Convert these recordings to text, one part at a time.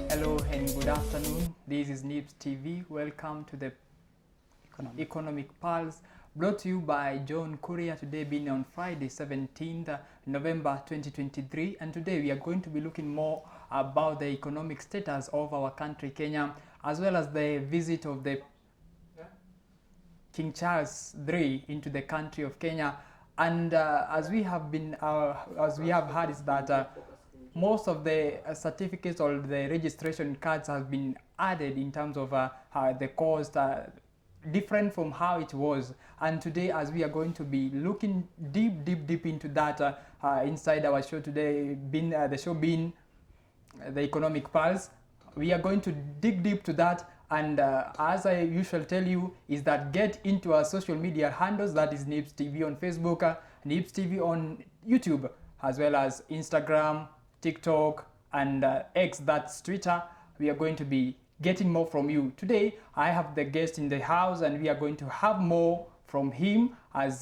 Hello and good afternoon. This is Nibs TV. Welcome to the Economic Pulse, brought to you by John Courier. Today being on Friday, 17th November 2023, and today we are going to be looking more about the economic status of our country, Kenya, as well as the visit of the King Charles III into the country of Kenya. And as we have heard, is that most of the certificates or the registration cards have been added in terms of the cost, different from how it was. And today, as we are going to be looking deep into that inside our show today, being the show being the Economic Pulse, we are going to dig deep to that. And as I usually tell you, is that get into our social media handles, that is Nibs TV on Facebook, Nibs TV on YouTube, as well as Instagram, TikTok, and X, that's Twitter. We are going to be getting more from you. Today, I have the guest in the house, and we are going to have more from him, as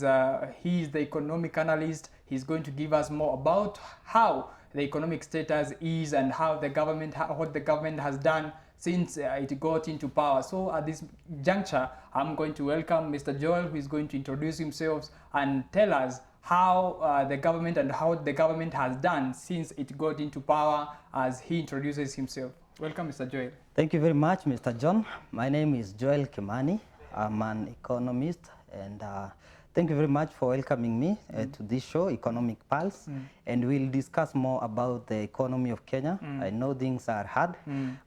he is the economic analyst. He's going to give us more about how the economic status is and how the government, what the government has done since it got into power. So at this juncture, I'm going to welcome Mr. Joel, who is going to introduce himself and tell us how the government and how the government has done since it got into power, as he introduces himself. Welcome, Mr. Joel. Thank you very much, Mr. John. My name is Joel Kimani. I'm an economist, and thank you very much for welcoming me to this show, Economic Pulse. And we'll discuss more about the economy of Kenya. I know things are hard,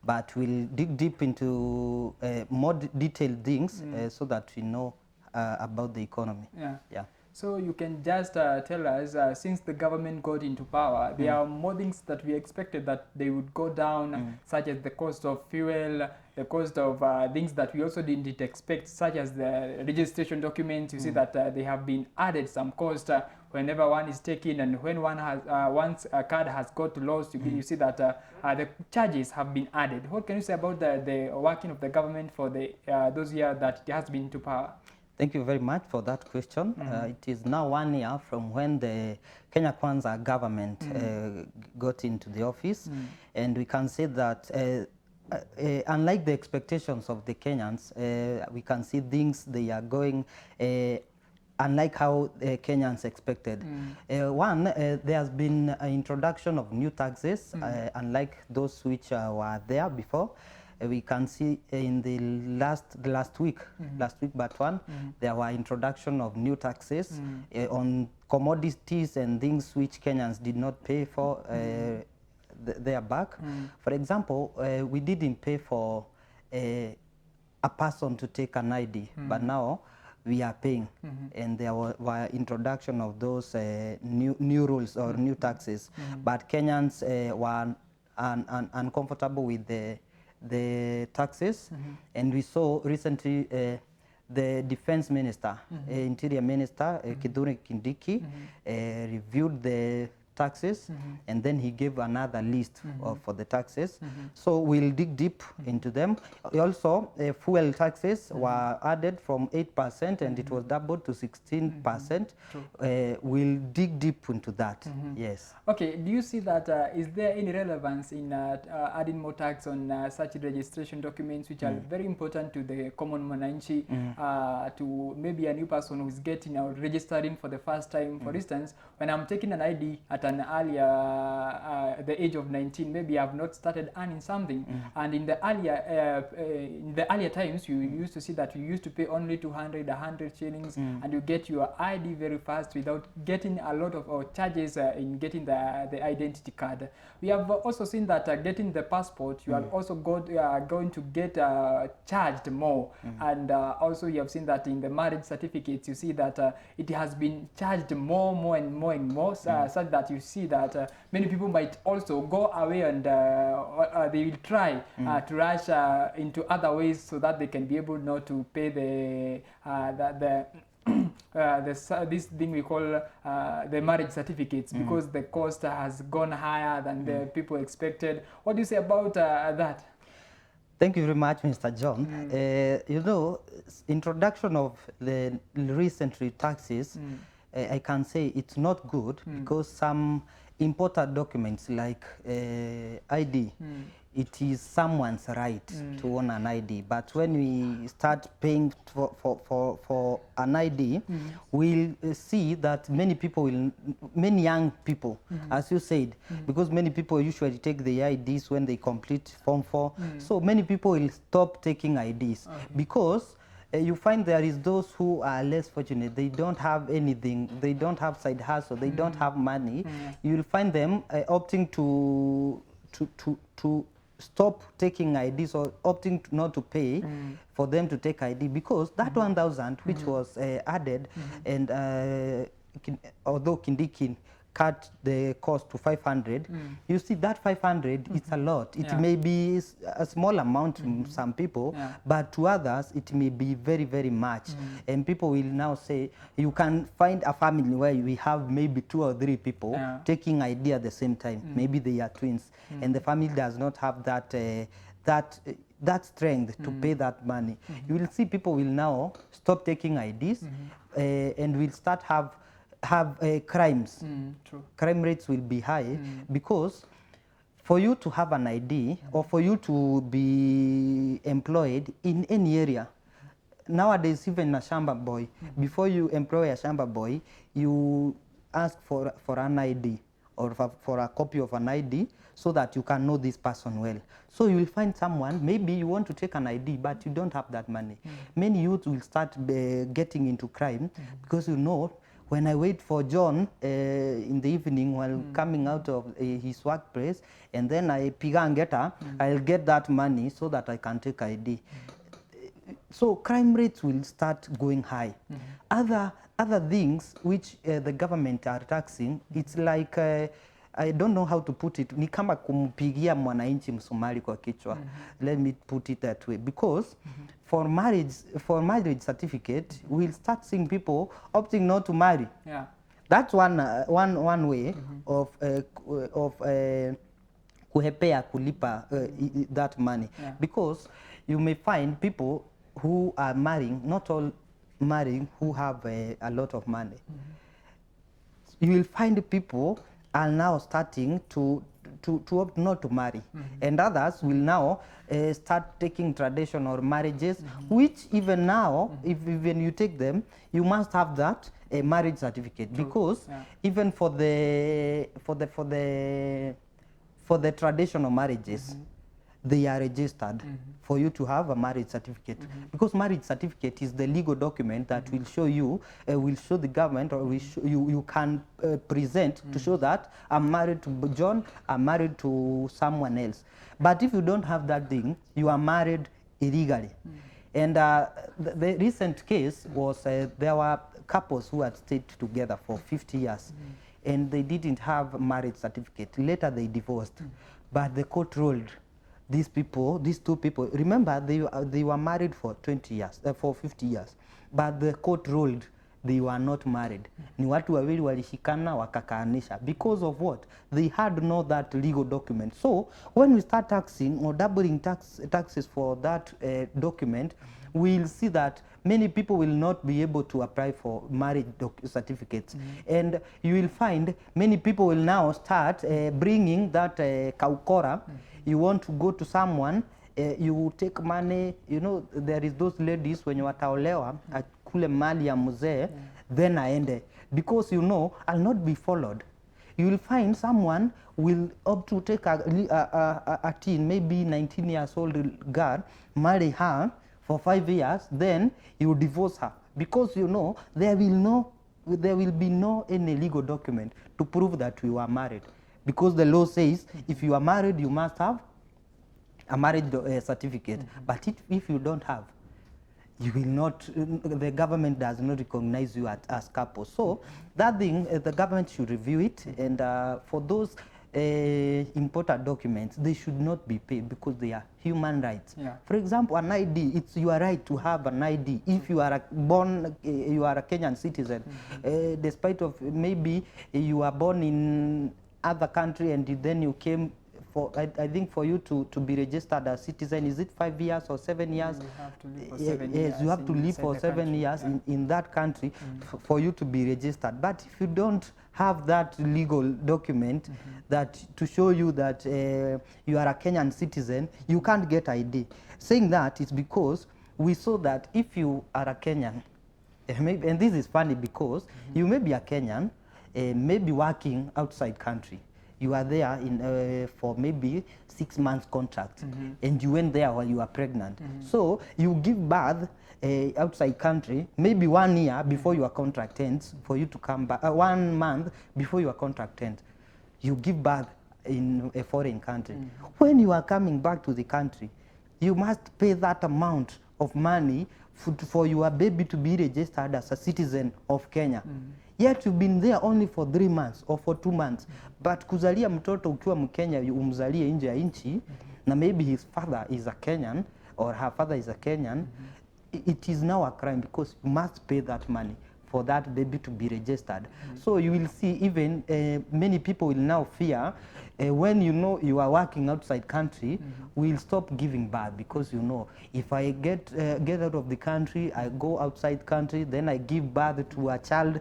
but we'll dig deep into more detailed things so that we know about the economy. Yeah. So you can just tell us, since the government got into power, there are more things that we expected that they would go down, such as the cost of fuel, the cost of things that we also didn't expect, such as the registration documents. You see that they have been added some cost whenever one is taken, and when one has once a card has got lost, you see that the charges have been added. What can you say about the working of the government for the those years that it has been into power? Thank you very much for that question. It is now 1 year from when the Kenya Kwanza government got into the office, and we can say that unlike the expectations of the Kenyans, we can see things, they are going unlike how Kenyans expected. One, there has been an introduction of new taxes, unlike those which were there before. We can see in the last week but one, there were introduction of new taxes on commodities and things which Kenyans did not pay for their back. For example, we didn't pay for a person to take an ID, but now we are paying, and there were introduction of those new rules or new taxes, but Kenyans were uncomfortable with the taxes, and we saw recently the defense minister, interior minister, Kithure Kindiki, reviewed the taxes, and then he gave another list for the taxes. So we'll dig deep into them. Also, fuel taxes were added from 8%, and it was doubled to 16%. We'll dig deep into that. Yes. Okay, do you see that, is there any relevance in adding more tax on such registration documents, which are very important to the common mwananchi, to maybe a new person who is getting or registering for the first time? For instance, when I'm taking an ID at an earlier, the age of 19, maybe I've not started earning something, and in the earlier times, you used to see that you used to pay only 200, 100 shillings, and you get your ID very fast without getting a lot of charges in getting the identity card. We have also seen that getting the passport, you are also going to get charged more, and also you have seen that in the marriage certificates, you see that it has been charged more and more, such that you see that many people might also go away and they will try to rush into other ways so that they can be able not to pay this thing we call the marriage certificates, because the cost has gone higher than the people expected. What do you say about that? Thank you very much, Mr. John. You know, introduction of the recent taxes, I can say it's not good because some important documents like ID, it is someone's right to own an ID. But when we start paying for an ID, we'll see that many young people, as you said, because many people usually take the IDs when they complete Form 4. So many people will stop taking IDs because you find there is those who are less fortunate. They don't have anything. They don't have side hustle. They don't have money. You will find them opting to stop taking IDs or opting not to pay for them to take ID because that 1,000 which was added and although Kindiki cut the cost to 500, you see that 500 it's a lot. It may be a small amount to some people, but to others it may be very, very much. And people will now say, you can find a family where we have maybe 2 or 3 people taking ID at the same time. Maybe they are twins, and the family does not have that strength to pay that money. You will see people will now stop taking IDs and will start have crimes. Crime rates will be high because for you to have an ID or for you to be employed in any area, nowadays even a shamba boy, before you employ a shamba boy, you ask for an ID or for a copy of an ID so that you can know this person well. So you will find someone, maybe you want to take an ID, but you don't have that money. Many youth will start getting into crime because you know, when I wait for John in the evening while coming out of his workplace, and then I piga and get her, I'll get that money so that I can take ID. So crime rates will start going high. Other things which the government are taxing, it's like I don't know how to put it. Ni kama kumpigia mwananchi msumari kwa kichwa. Let me put it that way. Because for marriage certificate, we'll start seeing people opting not to marry. That's one way of kuhepea kulipa that money. Because you may find people who are marrying, not all marrying, who have a lot of money. You will find people are now starting to opt not to marry, and others will now start taking traditional marriages, which even now, if even you take them, you must have that marriage certificate. Because even for the traditional marriages, they are registered for you to have a marriage certificate. Because marriage certificate is the legal document that will show you, will show the government, or you can present to show that I'm married to John, I'm married to someone else. But if you don't have that thing, you are married illegally. And the recent case was there were couples who had stayed together for 50 years and they didn't have a marriage certificate. Later they divorced, but the court ruled these two people, remember they were married for 20 years, for 50 years, but the court ruled they were not married. Ni watu wawili walishikana wakakaanisha. Because of what? They had no that legal document. So when we start taxing or doubling taxes for that document, we'll see that many people will not be able to apply for marriage certificates. And you will find many people will now start bringing that kaukora. You want to go to someone, you take money, you know, there is those ladies when you wataolewa kule mali ya mzee, then aende. Because you know, I'll not be followed. You will find someone will opt to take a teen, maybe 19 years old girl, marry her for 5 years, then you divorce her. Because you know, there will be no any legal document to prove that you are married. Because the law says if you are married, you must have a marriage certificate. But if you don't have, you will not, the government does not recognize you as couple. So that thing, the government should review it. And for those important documents, they should not be paid because they are human rights. For example, an ID, it's your right to have an ID. If you are you are a Kenyan citizen, despite of maybe you are born in other country and then you came I think for you to be registered as citizen, is it 5 years or 7 years? You have to live for 7 years. Yes, you have to live inside for the 7 country. years Yeah. in that country for you to be registered. But if you don't have that legal document that to show you that you are a Kenyan citizen, you can't get ID. Saying that is because we saw that if you are a Kenyan, maybe, and this is funny because you may be a Kenyan, maybe working outside country. You are there for maybe 6 months contract, and you went there while you are pregnant. So you give birth outside country, maybe 1 year before your contract ends, for you to come back, 1 month before your contract ends. You give birth in a foreign country. When you are coming back to the country, you must pay that amount of money for your baby to be registered as a citizen of Kenya. Yet you've been there only for 3 months or for 2 months. But kuzalia mtoto ukiwa Mkenya, umzalie nje ya nchi, na maybe his father is a Kenyan or her father is a Kenyan, it is now a crime because you must pay that money for that baby to be registered. So you will see even many people will now fear when you know you are working outside country, will stop giving birth because you know if I get out of the country, I go outside country, then I give birth to a child,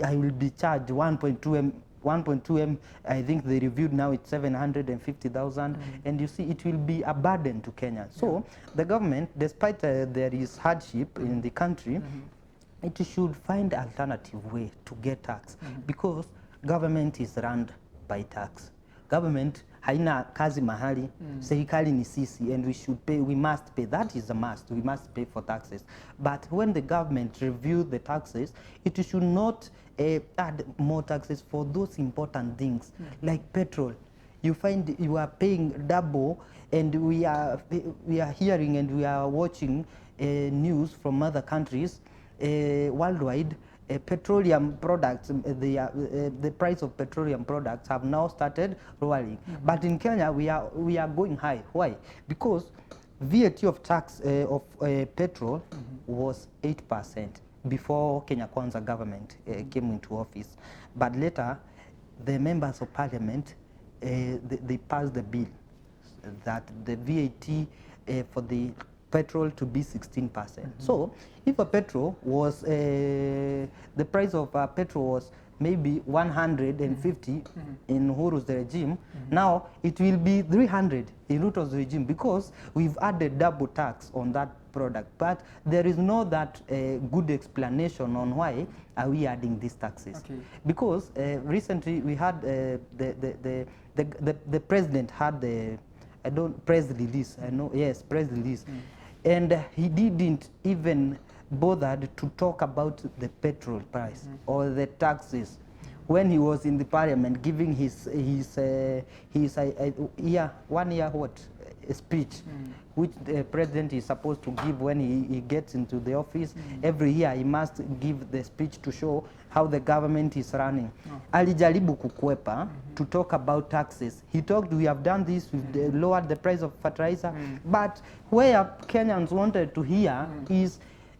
I will be charged 1.2 M, I think they reviewed now it's 750,000, and you see it will be a burden to Kenya. So the government, despite there is hardship in the country, it should find alternative way to get tax because government is run by tax. Government haina kazi mahali, serikali ni sisi, and we should pay, we must pay, that is a must, we must pay for taxes. But when the government review the taxes, it should not add more taxes for those important things like petrol. You find you are paying double, and we are hearing and we are watching news from other countries worldwide. Petroleum products, the price of petroleum products have now started rolling. But in Kenya, we are going high. Why? Because VAT of tax of petrol was 8% before Kenya Kwanza government came into office. But later, the members of parliament, they passed the bill that the VAT for the petrol to be 16%. So if a petrol was, the price of petrol was maybe 150 in Uhuru's regime, now it will be 300 in Ruto's regime because we've added double tax on that product. But there is no that good explanation on why are we adding these taxes. Okay. Because recently we had the president had the press release. I know, yes, press release. And he didn't even bother to talk about the petrol price or the taxes when he was in the parliament giving his 1 year speech, which the president is supposed to give when he gets into the office. Every year he must give the speech to show how the government is running. Alijaribu kukwepa to talk about taxes. He talked, we have done this, we've lowered the price of fertilizer, but where Kenyans wanted to hear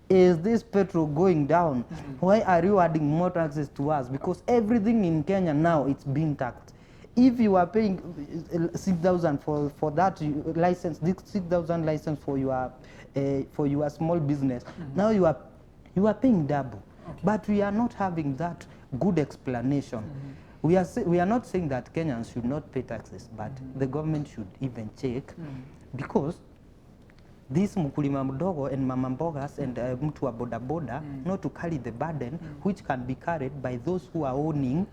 is this petrol going down? Why are you adding more taxes to us? Because everything in Kenya now, it's being taxed. If you are paying 6,000 for that license, 6,000 license for your small business, now you are paying double. Okay. But we are not having that good explanation. We are not saying that Kenyans should not pay taxes, but the government should even check because this mkulima mdogo and mama mbogas and mtu wa boda boda not to carry the burden which can be carried by those who are owning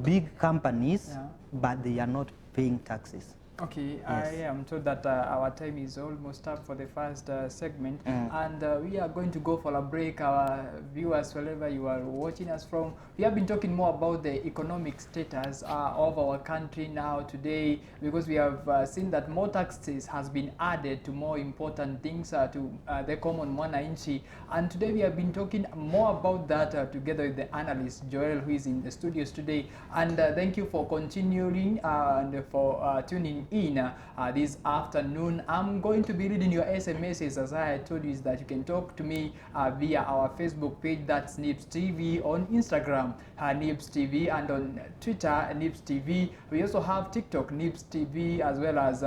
big companies, but they are not paying taxes. Okay, Yes. I am told that our time is almost up for the first segment, and we are going to go for a break. Our viewers, wherever you are watching us from, we have been talking more about the economic status of our country now today, because we have seen that more taxes has been added to more important things to the common mwananchi, and today we have been talking more about that together with the analyst Joel, who is in the studios today. And thank you for continuing and for tuning in this afternoon. I'm going to be reading your SMSs. As I told you, is that you can talk to me via our Facebook page, that's Nibs TV, on Instagram, Nibs TV, and on Twitter, Nibs TV. We also have TikTok, Nibs TV, as well as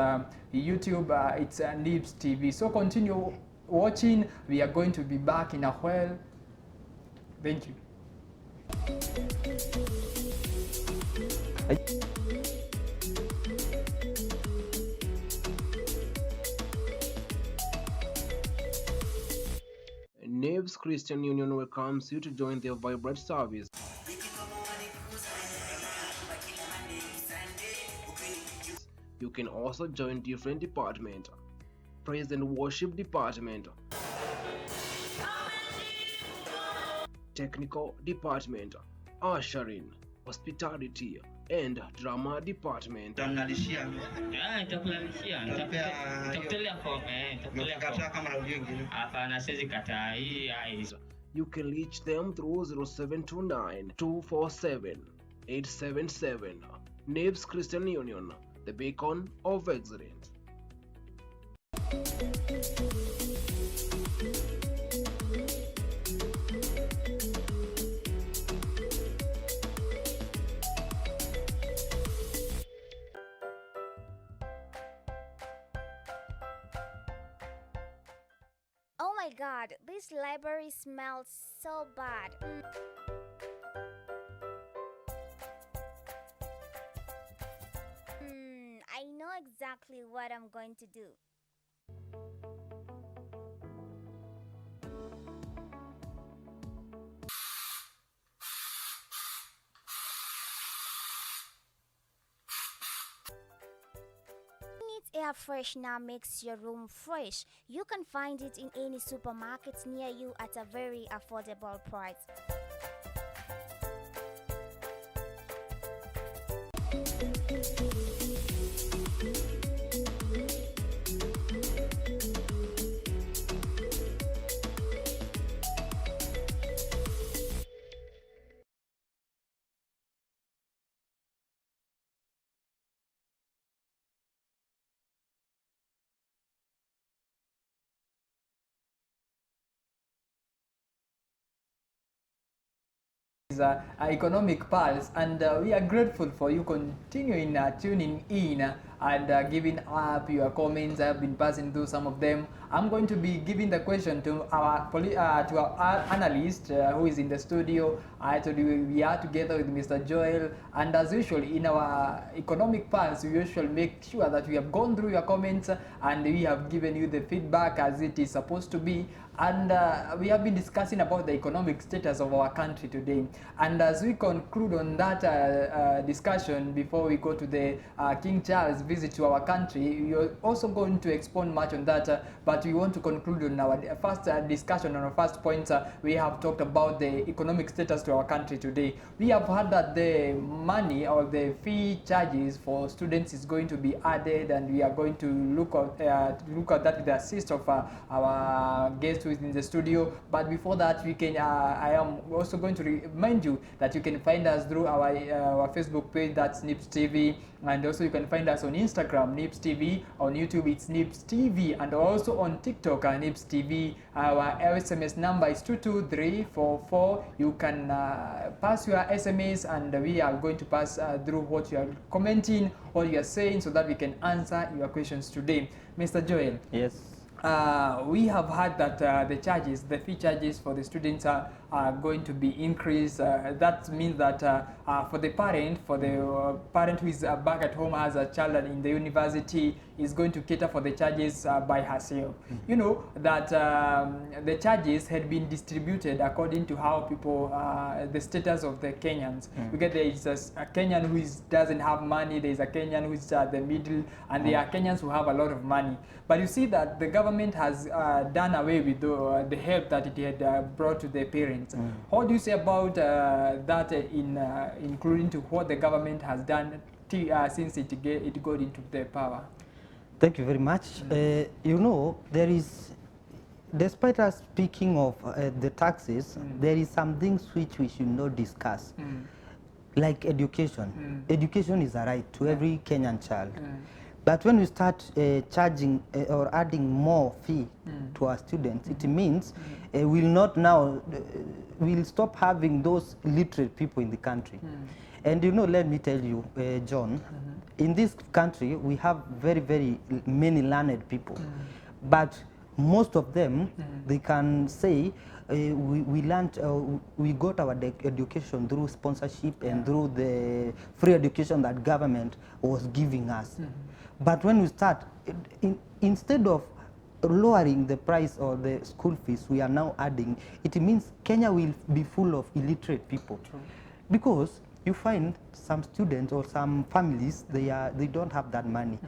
YouTube, it's Nibs TV. So continue watching. We are going to be back in a while. Thank you. Nibs Christian Union welcomes you to join their vibrant service. You can also join different departments: praise and worship department, technical department, ushering, hospitality, and drama department. You can reach them through 0729 247 877. Nibs Christian Union, the beacon of excellence. Oh my god, this library smells so bad. I know exactly what I'm going to do. Air freshener makes your room fresh. You can find it in any supermarkets near you at a very affordable price. Economic Pulse, and we are grateful for you continuing tuning in and giving up your comments. I've been passing through some of them. I'm going to be giving the question to our analyst who is in the studio. I told you we are together with Mr. Joel, and as usual in our Economic Pulse, we usually make sure that we have gone through your comments and we have given you the feedback as it is supposed to be. And we have been discussing about the economic status of our country today. And as we conclude on that discussion, before we go to the King Charles visit to our country, we are also going to expound much on that. But we want to conclude on our first discussion, on our first point. We have talked about the economic status to our country today. We have heard that the money or the fee charges for students is going to be added, and we are going to look at that with the assist of our guest who is in the studio. But before that, we can I am also going to remind you that you can find us through our Facebook page, that's Nibs TV, and also you can find us on Instagram, Nibs TV, on YouTube it's Nibs TV, and also on TikTok, Nibs TV. Our SMS number is 22344. You can pass your SMS, and we are going to pass through what you are commenting, what you are saying, so that we can answer your questions today. Mr. Joel. Yes. We have heard that the fee charges for the students are going to be increased. That means that for the parent who is back at home, has a child in the university, is going to cater for the charges by herself. You know that the charges had been distributed according to how people, the status of the Kenyans. Because there is a Kenyan who doesn't have money, there is a Kenyan who is at the middle, and there are Kenyans who have a lot of money. But you see that the government has done away with the help that it had brought to the parents. How do you say about that, including to what the government has done since it got into the power? Thank you very much. You know, there is, despite us speaking of the taxes, there is some things which we should not discuss. Like education. Education is a right to every Kenyan child. But when we start charging or adding more fee to our students, it means we'll not now, we'll stop having those literate people in the country. And you know, let me tell you, John, in this country, we have very, very many learned people. But most of them, they can say, we learned, we got our education through sponsorship and through the free education that government was giving us. But when we start, instead of lowering the price or the school fees we are now adding, it means Kenya will be full of illiterate people. True. Because you find some students or some families, they don't have that money.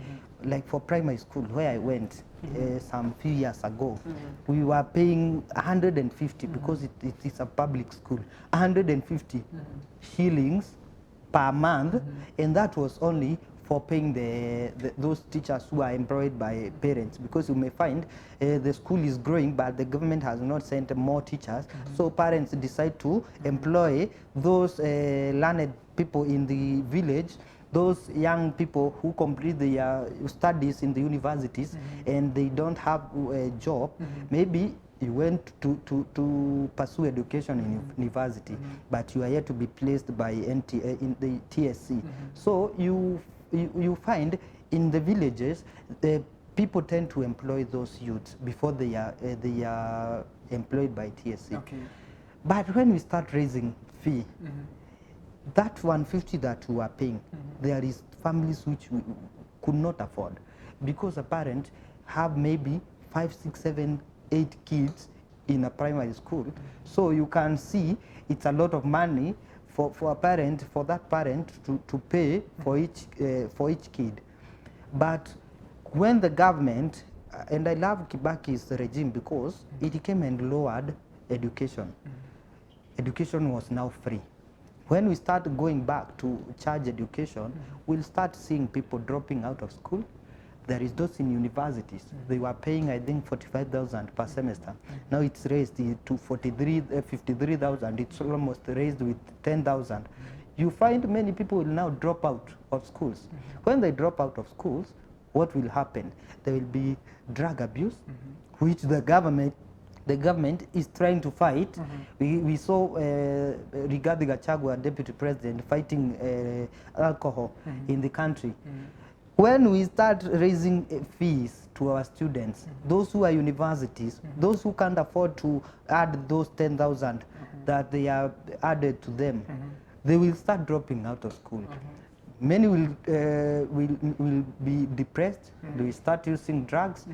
Like for primary school where I went some few years ago, we were paying 150 because it is a public school, 150 shillings per month, and that was only for paying those teachers who are employed by parents, because you may find the school is growing but the government has not sent more teachers, so parents decide to employ those learned people in the village, those young people who complete their studies in the universities and they don't have a job. Maybe you went to pursue education in university, but you are yet to be placed by in the TSC. So you find in the villages, the people tend to employ those youths before they are employed by TSC. Okay. But when we start raising fee, that 150 that we are paying, there is families which we could not afford, because a parent have maybe 5, 6, 7, 8 kids in a primary school. So you can see it's a lot of money for a parent, for that parent to pay for each kid. But when the government, and I love Kibaki's regime because it came and lowered education. Education was now free. When we start going back to charge education, we'll start seeing people dropping out of school. There is those in universities. They were paying, I think, 45,000 per semester. Now it's raised to 53,000. It's almost raised with 10,000. You find many people will now drop out of schools. When they drop out of schools, what will happen? There will be drug abuse, which the government is trying to fight. We saw Rigathi Gachagua, deputy president, fighting alcohol in the country. When we start raising fees to our students, those who are universities, those who can't afford to add those 10,000 that they are added to them, they will start dropping out of school. Many will be depressed, they will start using drugs,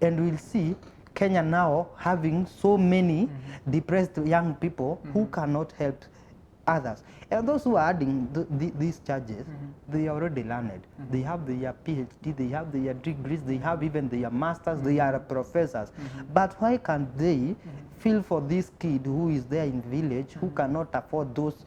and we'll see Kenya now having so many depressed young people who cannot help others. And those who are adding these charges, they are already learned. They have their PhD, they have their degrees, they have even their masters, they are professors. But why can't they feel for this kid who is there in village who cannot afford those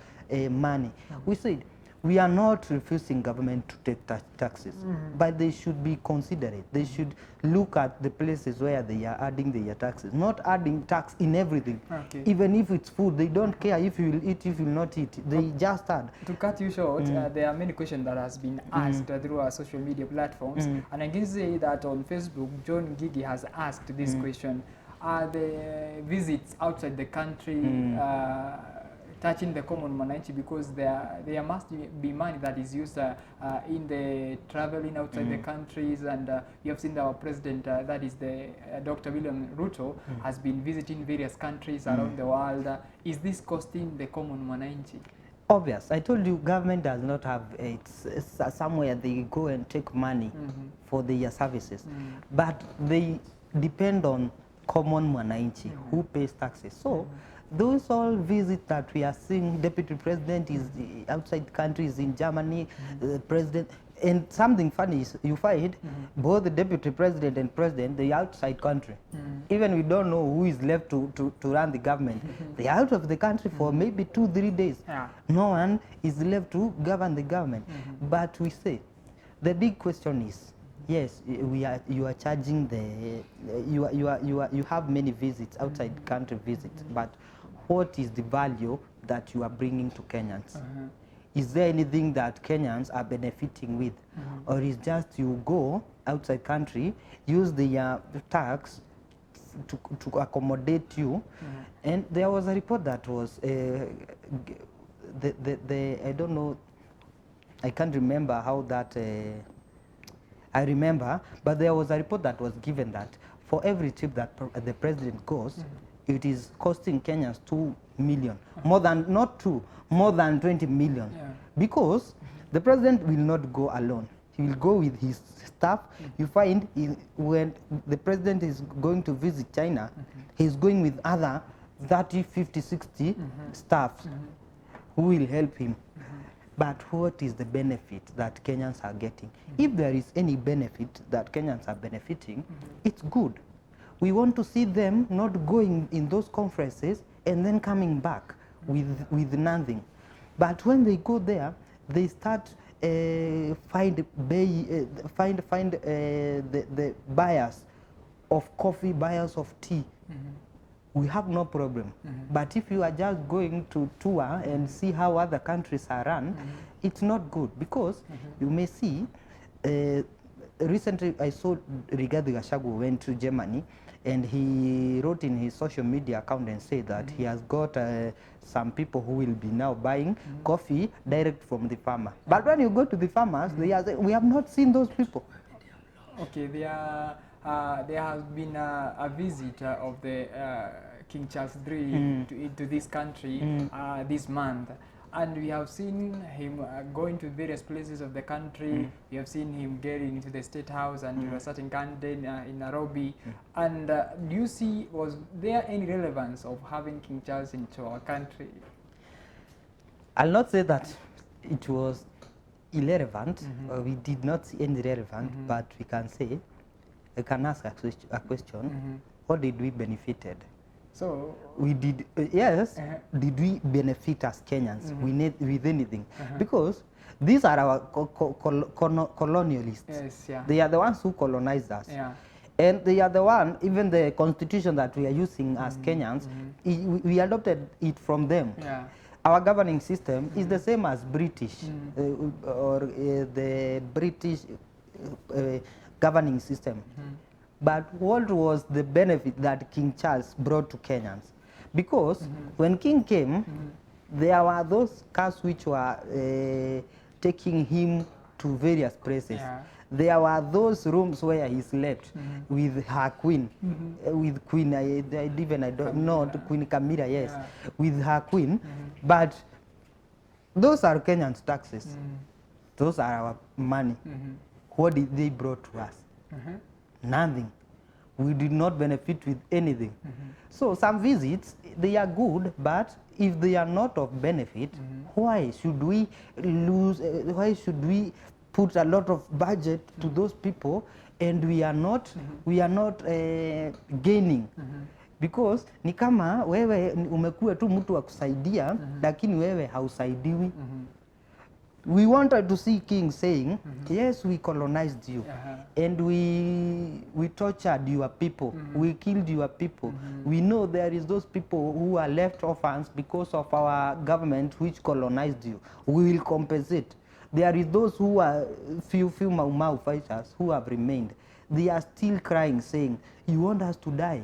money? We said, we are not refusing government to take taxes, but they should be considerate. They should look at the places where they are adding their taxes, not adding tax in everything. Okay. Even if it's food, they don't care if you will eat, if you will not eat. They just add. To cut you short, there are many questions that has been asked through our social media platforms, and I can say that on Facebook, John Gigi has asked this question: are the visits outside the country touching the common mwananchi, because there must be money that is used in the traveling outside the countries, and you have seen our president, that is the Dr. William Ruto, has been visiting various countries around the world. Is this costing the common mwananchi? Obvious. I told you, government does not have it's somewhere they go and take money for their services, but they depend on common mwananchi who pays taxes. So those all visits that we are seeing, deputy president is outside countries, in Germany, president, and something funny is you find both the deputy president and president, they are outside country. Even we don't know who is left to run the government. They are out of the country for maybe 2-3 days. No one is left to govern the government. But we say, the big question is, yes, you are charging you have many visits, outside country visits, but what is the value that you are bringing to Kenyans? is there anything that Kenyans are benefiting with? Or is just you go outside country, use the tax to accommodate you? And there was a report that was, I don't know, I can't remember how that, I remember, but there was a report that was given that for every trip that the president goes, it is costing Kenyans 2 million, more than, not 2, more than 20 million. Yeah. Because the president will not go alone. He will go with his staff. You find when the president is going to visit China, he's going with other 30, 50, 60 staffs who will help him. But what is the benefit that Kenyans are getting? If there is any benefit that Kenyans are benefiting, it's good. We want to see them not going in those conferences and then coming back with nothing. But when they go there, they start find the buyers of coffee, buyers of tea. We have no problem. But if you are just going to tour and see how other countries are run, it's not good, because you may see, recently I saw Rigathi Gachagua went to Germany, and he wrote in his social media account and said that he has got some people who will be now buying coffee direct from the farmer. But when you go to the farmers, they are saying, we have not seen those people. Okay, there has been a visit of the King Charles III to this country this month. And we have seen him going to various places of the country. We have seen him getting into the State House and to a certain garden in Nairobi. And do you see, was there any relevance of having King Charles into our country? I'll not say that it was irrelevant. We did not see any relevant, but we can say, I can ask a question. What did we benefited? So We did, yes, did we benefit as Kenyans with anything? Because these are our colonialists. yes, yeah. They are the ones who colonized us. Yeah. And they are the one, even the constitution that we are using as Kenyans, we adopted it from them. Yeah. Our governing system is the same as British, or the British governing system. But what was the benefit that King Charles brought to Kenyans? Because when King came, there were those cars which were taking him to various places. Yeah. There were those rooms where he slept with her queen, with Queen, I don't know, Queen Camilla, yes, Yeah. with her queen. But those are Kenyans' taxes. Those are our money. What did they brought to us? Nothing. We did not benefit with anything. So some visits, they are good, but if they are not of benefit, why should we lose, why should we put a lot of budget to those people and we are not gaining? Because ni kama wewe umekuwa tu mtu wa kusaidia, lakini wewe hausaidiwi. We wanted to see King saying, yes, we colonized you, and we tortured your people, we killed your people. We know there is those people who are left orphans because of our government which colonized you. We will compensate. There is those who are few Mau Mau fighters who have remained. They are still crying, saying, you want us to die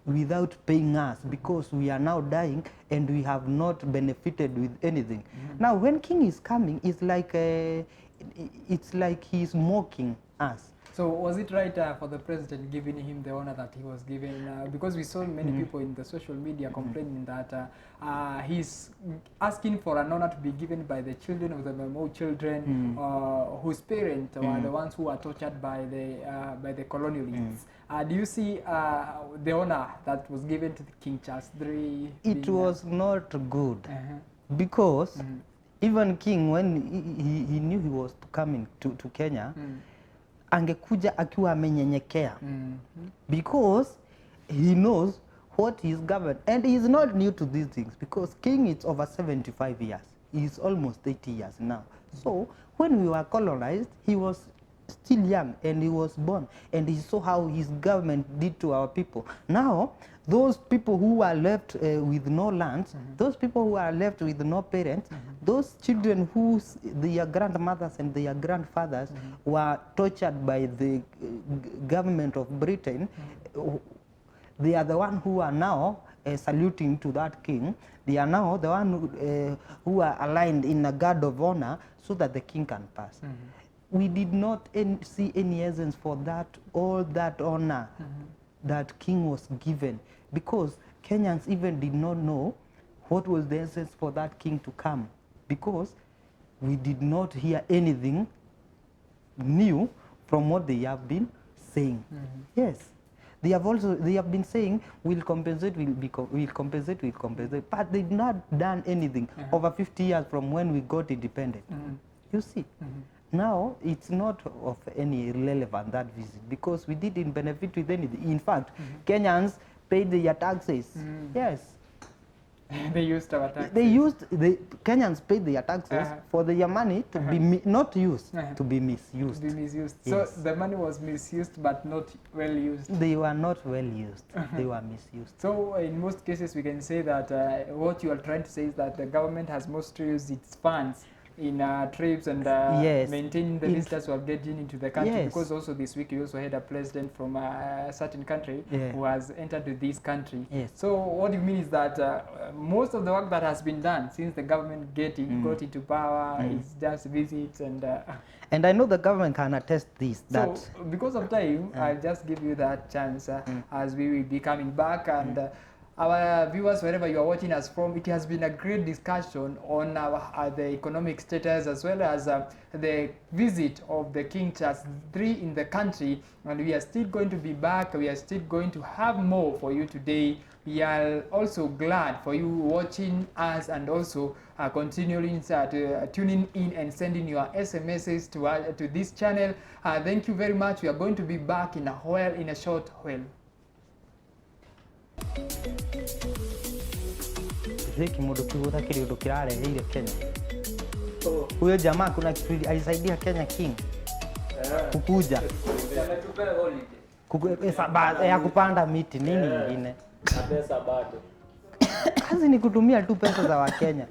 without paying us, because we are now dying and we have not benefited with anything. Now when King is coming, it's like he's mocking us. So was it right for the president giving him the honor that he was given? Because we saw many people in the social media complaining that he's asking for an honor to be given by the children of the Mau children, whose parents were the ones who were tortured by the colonialists. Do you see the honor that was given to the King Charles III? It was not good, because even King, when he knew he was coming to Kenya, angekuja akiwa amenyenyekea, because he knows what he's governed, and he's not new to these things, because King is over 75 years. He's almost 80 years now. So when we were colonized, he was still young and he was born, and he saw how his government did to our people. Now, those people who are left with no lands, those people who are left with no parents, those children whose their grandmothers and their grandfathers were tortured by the government of Britain, they are the one who are now saluting to that king. They are now the one who are aligned in a guard of honor so that the king can pass. We did not see any essence for that, all that honor that king was given, because Kenyans even did not know what was the essence for that king to come, because we did not hear anything new from what they have been saying. Yes. They have been saying we'll compensate, we'll compensate, but they've not done anything over 50 years from when we got independent. You see, now it's not of any relevant, that visit, because we didn't benefit with anything. In fact, Kenyans paid their taxes. Yes. They used our taxes. The Kenyans paid their taxes for their money to be not used, to be misused. To be misused. Yes. So the money was misused but not well used. They were not well used. They were misused. So in most cases we can say that what you are trying to say is that the government has mostly used its funds in trips and maintaining the visitors who are getting into the country, because also this week you also had a president from a certain country who has entered this country. So what you mean is that most of the work that has been done since the government got into power is just visits and I know the government can attest this. So because of time, I'll just give you that chance as we will be coming back, and our viewers, wherever you are watching us from, it has been a great discussion on the economic status as well as the visit of the King Charles III in the country, and we are still going to be back. We are still going to have more for you today. We are also glad for you watching us and also continuing tuning in and sending your SMSs to this channel. Thank you very much. We are going to be back in a short while. Hiki mundu kiuda kiliundu kirareheire Kenya. Huyo jamaa kuna kitu alisaidia Kenya king. Kukuja. Pesa ya kupanda miti nini nyingine. Na pesa bado. Kazi ni kutumia tu pesa za Wakenya.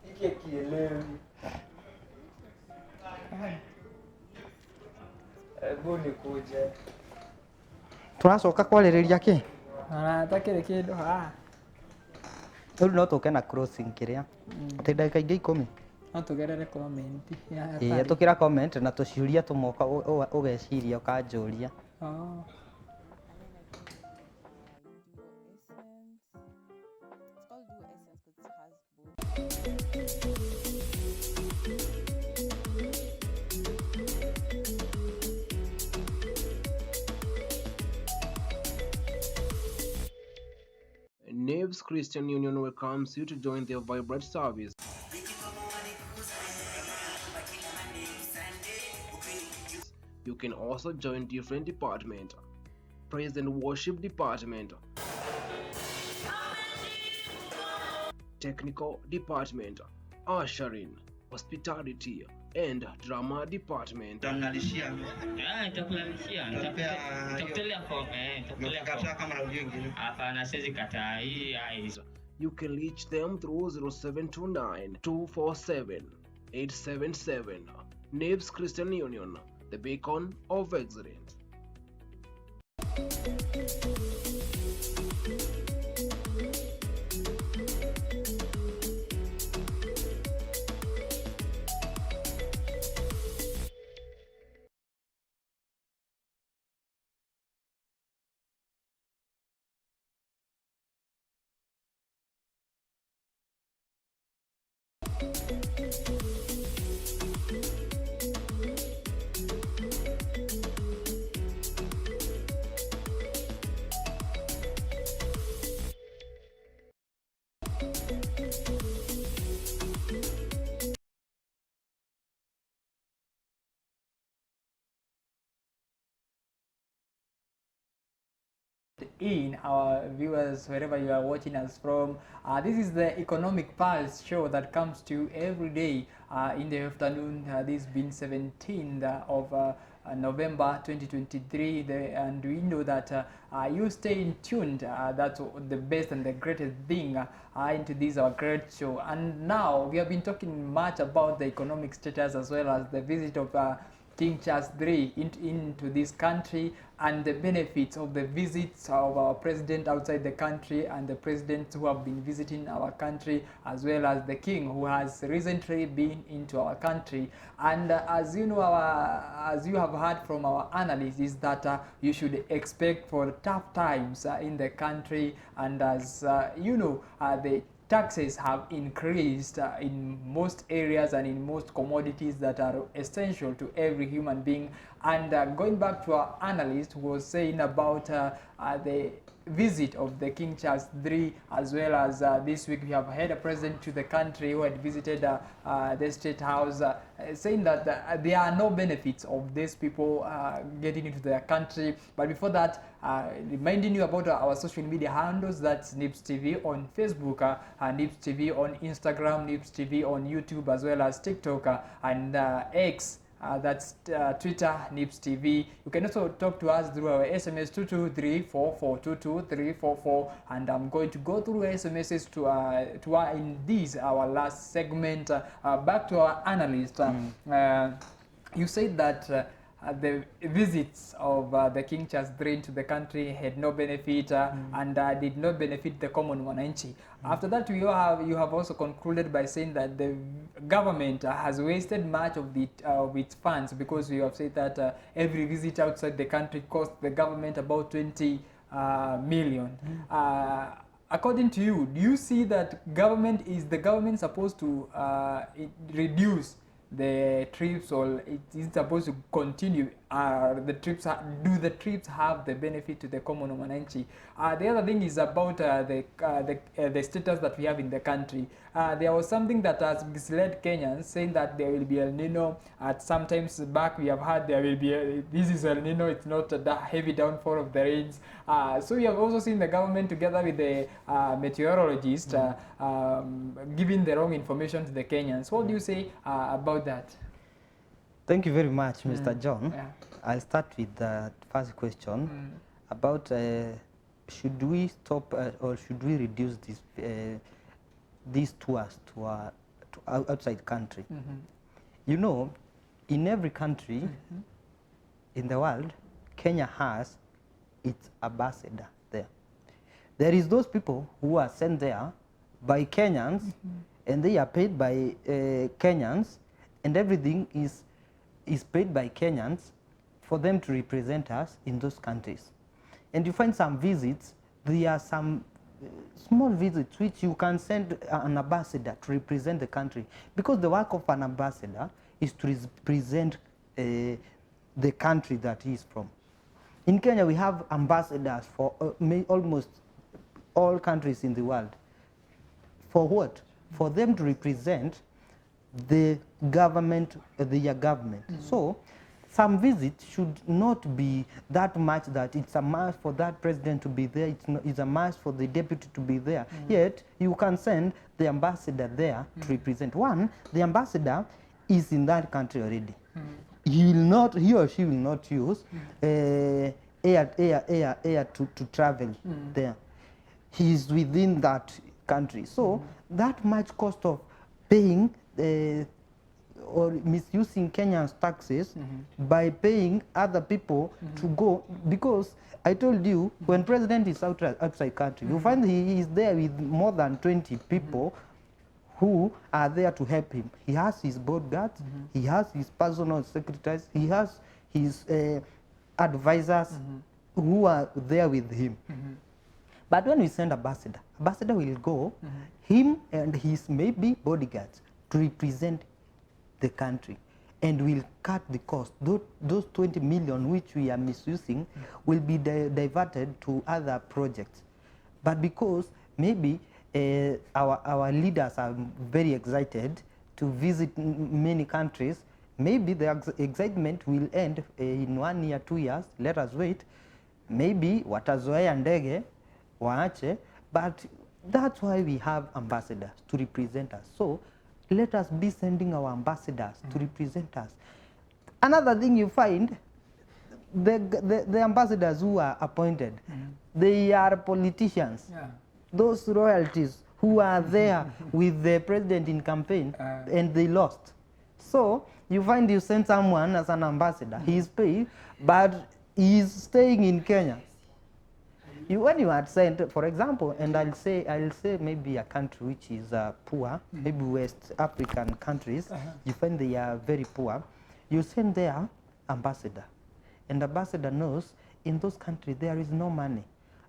Hiki kielewi. Hebu nikuje. Turacoka kwarĩrĩria kĩ? Takĩrĩ kĩndũ Rĩu no tũke na crossing kĩrĩa. Atĩ ndagĩka ingĩ 10. No tũgerere comment. Tũkĩra comment na tũciũria tũmoka ũgeciria ũkanjũria. Nibs Christian Union welcomes you to join their vibrant service. You can also join different departments: praise and worship department, technical department, ushering, hospitality, and drama department. You can reach them through 0729 247 877. Nibs Christian Union, the beacon of excellence. in, our viewers, wherever you are watching us from. This is the Economic Pulse show that comes to you every day in the afternoon. This being 17th of November 2023, and we know that you stay tuned. That's the best and the greatest thing into this our great show. And now we have been talking much about the economic status as well as the visit of King Charles III into this country and the benefits of the visits of our president outside the country and the presidents who have been visiting our country, as well as the king who has recently been into our country. And as you know, as you have heard from our analysts, is that you should expect for tough times in the country, and as you know, the taxes have increased in most areas and in most commodities that are essential to every human being. And going back to our analyst who was saying about the visit of the King Charles III, as well as this week we have had a president to the country who had visited the State House, saying that there are no benefits of these people getting into their country. But before that, reminding you about our social media handles, that's Nibs TV on Facebook, Nibs TV on Instagram, Nibs TV on YouTube, as well as TikTok and X. That's Twitter, Nibs TV. You can also talk to us through our SMS 22344222344, and I'm going to go through SMSs to in this our last segment. Back to our analyst. You said that the visits of the King Charles III to the country had no benefit and did not benefit the common wananchi. After that, you have also concluded by saying that the government has wasted much of its funds, because you have said that every visit outside the country cost the government about 20 million. According to you, do you see that the government supposed to reduce the trips, or it is supposed to continue? Do the trips have the benefit to the common wananchi? The other thing is about the status that we have in the country. There was something that has misled Kenyans, saying that there will be El Nino. Sometimes back we have heard there will be this is El Nino, it's not the heavy downfall of the rains. So we have also seen the government together with the meteorologist giving the wrong information to the Kenyans. What do you say about that? Thank you very much, Mr. John. Yeah. I'll start with the first question about should we stop or should we reduce these tours to outside country? You know, in every country in the world, Kenya has its ambassador there. There is those people who are sent there by Kenyans, and they are paid by Kenyans, and everything is paid by Kenyans for them to represent us in those countries. And you find some visits, there are some small visits which you can send an ambassador to represent the country, because the work of an ambassador is to represent the country that he is from. In Kenya, we have ambassadors for almost all countries in the world. For what? For them to represent the government, their government. So some visits should not be that much that it's a must for that president to be there, it's a must for the deputy to be there. Yet you can send the ambassador there to represent. One, the ambassador is in that country already. He or she will not use air to travel there. He is within that country. So that much cost of paying or misusing Kenya's taxes by paying other people to go, because I told you, when president is outside country, you find he is there with more than 20 people who are there to help him. He has his bodyguards, he has his personal secretaries, he has his advisors who are there with him. But when we send ambassador will go, him and his maybe bodyguards, to represent the country, and will cut the cost. Those 20 million which we are misusing will be diverted to other projects. But because maybe our leaders are very excited to visit many countries, maybe the excitement will end in 1 year, 2 years, let us wait. maybe watazoea ndege waache, but that's why we have ambassadors to represent us. So let us be sending our ambassadors to represent us. Another thing you find, the ambassadors who are appointed, they are politicians. Yeah. Those royalties who are there with the president in campaign and they lost. So you find you send someone as an ambassador, he is paid, but he is staying in Kenya. When you are sent, for example, and I'll say maybe a country which is poor, maybe West African countries, you find they are very poor, you send their ambassador. And the ambassador knows in those countries there is no money.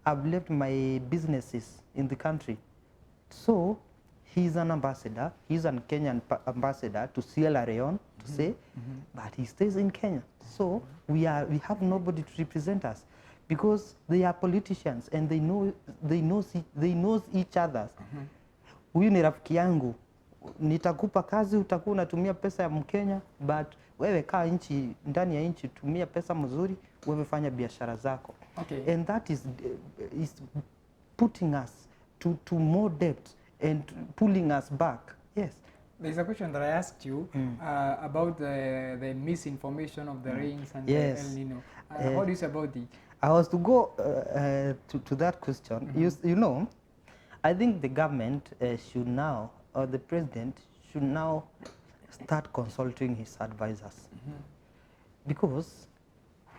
I've left my businesses in the country. So he's an ambassador, he's a Kenyan ambassador to Sierra Leone, to say, but he stays in Kenya. So we have nobody to represent us because they are politicians and they know each other. Huyu ni rafiki yangu, nitakupa kazi, utakuwa unatumia pesa ya Mkenya, but wewe kaa ndani ya nchi, tumia pesa mzuri, wewe fanya biashara zako. Okay. And that is putting us to more debt and pulling us back. Yes. There's a question that I asked you about the misinformation of the rains and Yes. the El Nino. What do you say about it? I was to go to that question. You know, I think the government should now, or the president should now start consulting his advisors. Because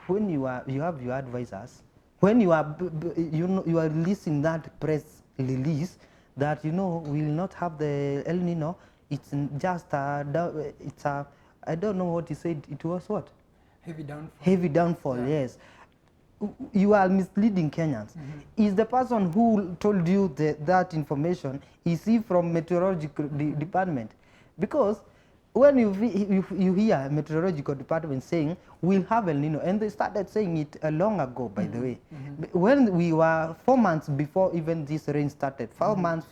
when you have your advisors, when you are you are releasing that press release that we will not have the El Nino, it's just I don't know what he said. It was what? Heavy downfall. Heavy downfall. Yeah. Yes. You are misleading Kenyans. Is the person who told you that information, is he from meteorological department? Because when you hear meteorological department saying we'll have El Nino, and they started saying it long ago, by the way, when we were 4 months before even this rain started, 5 months,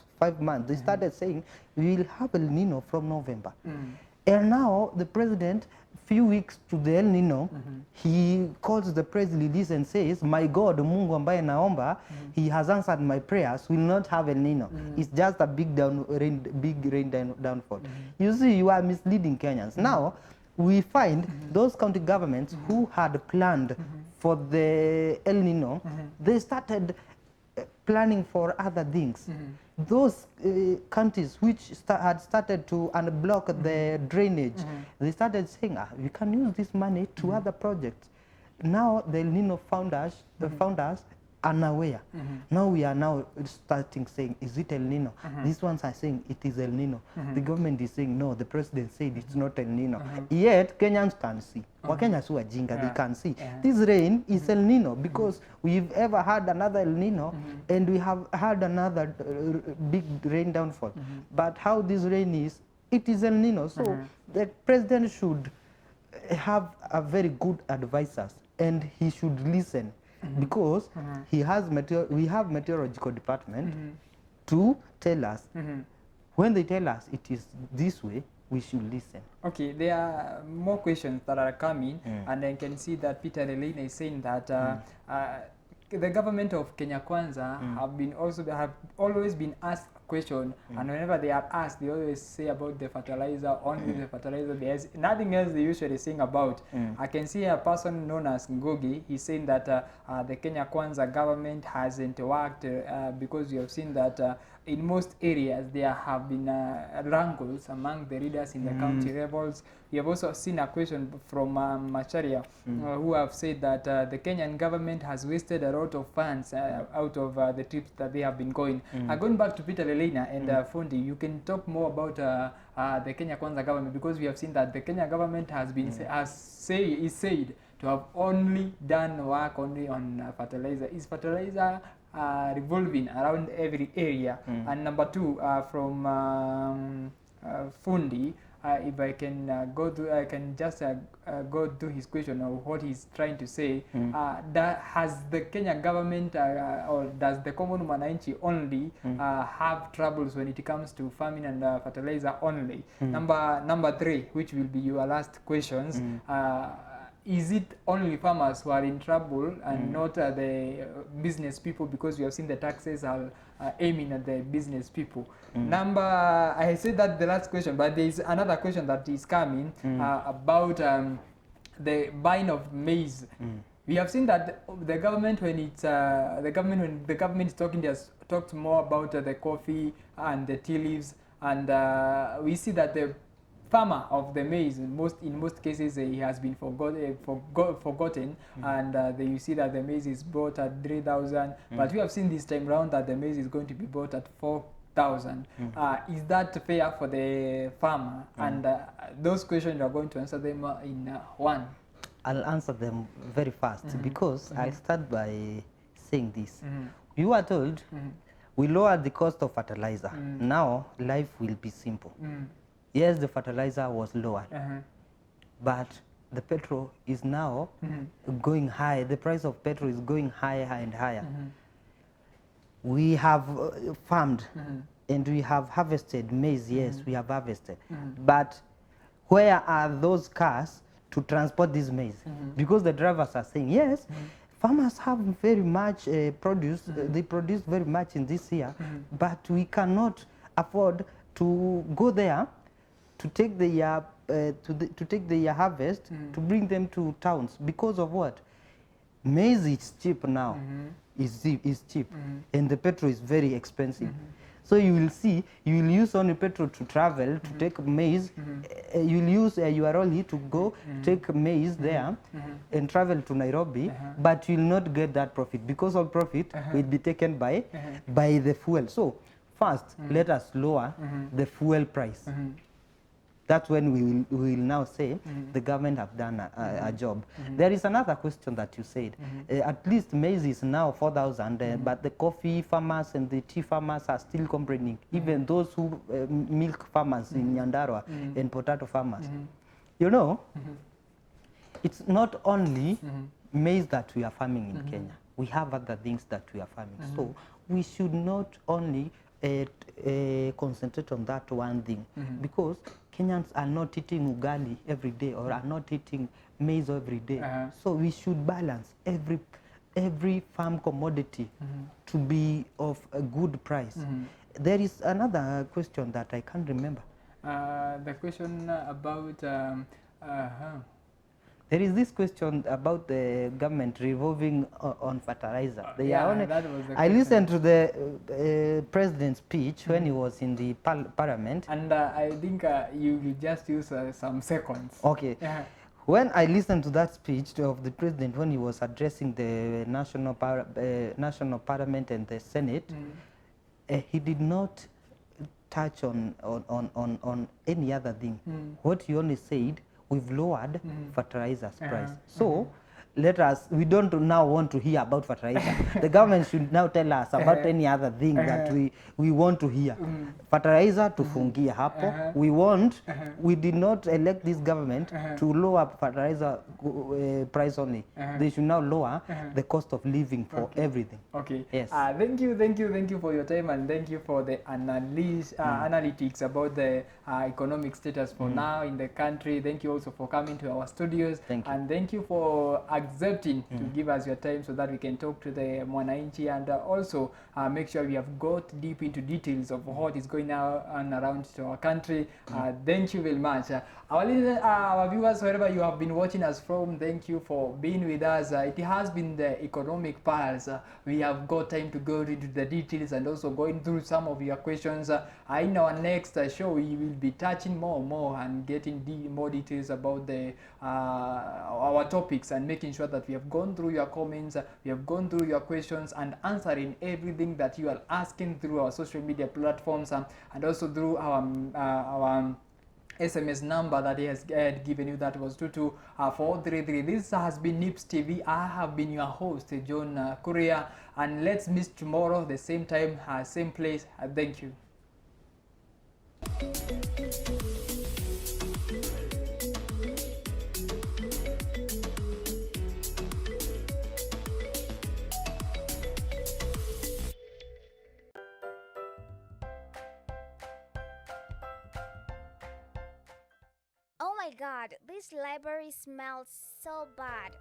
they started saying we'll have El Nino from November. And now the president, few weeks to the El Nino, he calls the press release and says, my God, Mungu ambaye naomba, he has answered my prayers, will not have El Nino. It's just a big rain downfall. You see, you are misleading Kenyans. Now, we find those county governments who had planned for the El Nino, they started planning for other things. Those countries which had started to unblock the drainage, they started saying, we can use this money to other projects. Now the El Nino founders unaware. Now we are now starting saying, is it El Nino? These ones are saying it is El Nino. The government is saying no, the president said it's not El Nino. Yet Kenyans can see. Wakenya su wajinga, they can see. This rain is El Nino because we've ever had another El Nino and we have had another big rain downfall. But how this rain is, it is El Nino. So the president should have a very good advisors and he should listen. Because we have meteorological department to tell us. When they tell us it is this way, we should listen. Okay, there are more questions that are coming, and I can see that Peter Elena is saying that the government of Kenya Kwanza have always been asked a question, and whenever they are asked, they always say about the fertilizer, only the fertilizer. There's nothing else they usually sing about. I can see a person known as Ngugi. He's saying that the Kenya Kwanza government hasn't worked because you have seen that in most areas there have been wrangles among the leaders in the county levels. We have also seen a question from Macharia who have said that the Kenyan government has wasted a lot of funds out of the trips that they have been going. Going back to Peter Lelena and Fundi, you can talk more about the Kenya Kwanza government, because we have seen that the Kenya government has been is said to have only done work only on fertilizer. Is fertilizer revolving around every area? And number two, from Fundi, if I can I can just go to his question of what he's trying to say. That has the Kenya government or does the common mwananchi only have troubles when it comes to farming and fertilizer only? Number three, which will be your last questions. is it only farmers who are in trouble and not the business people, because we have seen the taxes are aiming at the business people? I said that the last question, but there is another question that is coming about the buying of maize. We have seen that the government, when the government is talking, they has talked more about the coffee and the tea leaves, and we see that the farmer of the maize, in most cases, he has been forgotten, and you see that the maize is bought at 3,000, but we have seen this time round that the maize is going to be bought at 4,000. Is that fair for the farmer? And those questions, are going to answer them in one. I'll answer them very fast because I'll start by saying this. You were told we lowered the cost of fertilizer. Now life will be simple. Yes, the fertilizer was lowered, but the petrol is now going high. The price of petrol is going higher and higher. We have farmed and we have harvested maize. Yes, we have harvested. But where are those cars to transport this maize? Because the drivers are saying, yes, farmers have very much produce. They produce very much in this year, but we cannot afford to go there to take the to take the harvest to bring them to towns. Because of what? Maize is cheap now. Is cheap, and the petrol is very expensive. So you will see, you will use only petrol to travel to take maize. You will use your lorry to go take maize there and travel to Nairobi, but you will not get that profit, because all profit will be taken by the fuel. So first, let us lower the fuel price. That's when we will now say the government have done a job. There is another question that you said. At least maize is now 4,000, but the coffee farmers and the tea farmers are still complaining. Even those who milk farmers in Nyandarua and potato farmers. You know, it's not only maize that we are farming in Kenya. We have other things that we are farming. So we should not only concentrate on that one thing, because Kenyans are not eating ugali every day or are not eating maize every day. So we should balance every farm commodity to be of a good price. There is another question that I can't remember. The question about there is this question about the government revolving on fertilizer. They are only, that was the I question. listened to the president's speech when he was in the parliament. And I think you will just use some seconds. Okay. When I listened to that speech of the president when he was addressing the national parliament and the Senate, he did not touch on any other thing. What he only said, we've lowered fertilizer's price. So let us, we don't now want to hear about fertilizer. The government should now tell us about any other thing that we want to hear. Fertilizer tufungie hapo. We did not elect this government to lower fertilizer price only. They should now lower the cost of living for everything. Okay. Yes. Thank you for your time, and thank you for the analytics about the economic status for now in the country. Thank you also for coming to our studios. Thank you. And thank you for accepting to give us your time so that we can talk to the Mwananchi, and also make sure we have got deep into details of what is going on around to our country. Thank you very much. Our viewers, wherever you have been watching us from, thank you for being with us. It has been the Economic Pulse. We have got time to go into the details and also going through some of your questions. In our next show, we will be touching more and getting more details about our topics, and making sure that we have gone through your comments, we have gone through your questions, and answering everything that you are asking through our social media platforms, and also through our SMS number that he has given you, that was 22433. This has been Nibs TV. I have been your host, John Kuria, and let's meet tomorrow, the same time, same place. Thank you. Oh my god, this library smells so bad.